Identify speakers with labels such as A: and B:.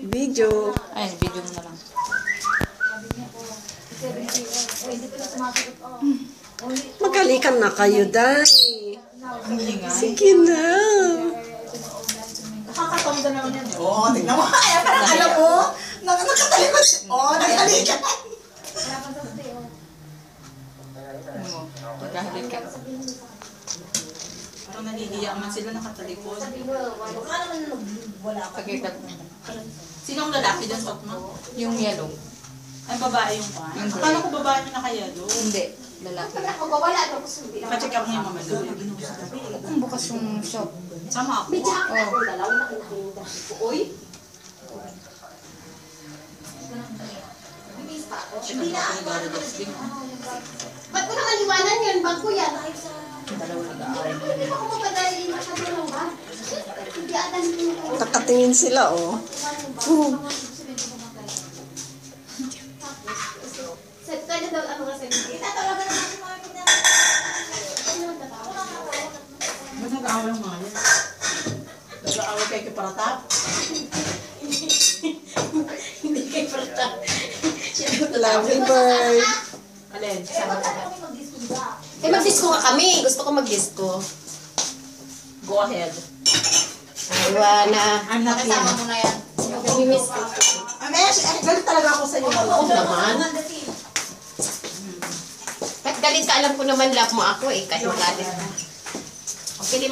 A: Video.
B: Ayun, video mo na lang.
A: Magalikan na kayo, Day. Sige na.
C: Nakakatomda naman yan. Oo, tignan mo. Ay, parang alam mo, nakatalikod. Oo, nakalikan.
B: Magkahalikan.
C: Parang nagigiya man sila nakatalikod. Baka naman wala ka.
B: Pagkikat.
C: Sinong lalaki dyan, suot mo?
B: Yung yellow.
C: Ay, babae yung pa.
B: Yung gray.
C: Akala ko babae yung nakayado.
B: Hindi. Lalaki.
C: Pacheck ako yung mama doon.
B: Kung bukas yung shop.
C: Sama ako.
D: Hindi na. Ba't ko naman iwanan yun? Bangko yan. Hindi pa ako mapadali masyado lang ba? Hindi ata nito.
A: Nakatingin sila, oh.
D: Set ka na daw ano kasi. Itatawagan na natin mga kita.
C: Ba't nag-aaway ang mga yan? Nag-aaway kayo kay Paratap?
D: Hindi kay Perta.
A: Lovely bird.
C: Alin?
D: Eh mag-disco nga kami. Gusto ko mag-disco.
C: Go ahead.
D: Iwana.
C: I'm not in.
D: Kasama mo na yan. Nag-miss ko.
C: Galit talaga ako sa'yo.
D: Oo naman. Kahit galit ka, alam ko naman love mo ako eh. Kahit magalit ka. Okay,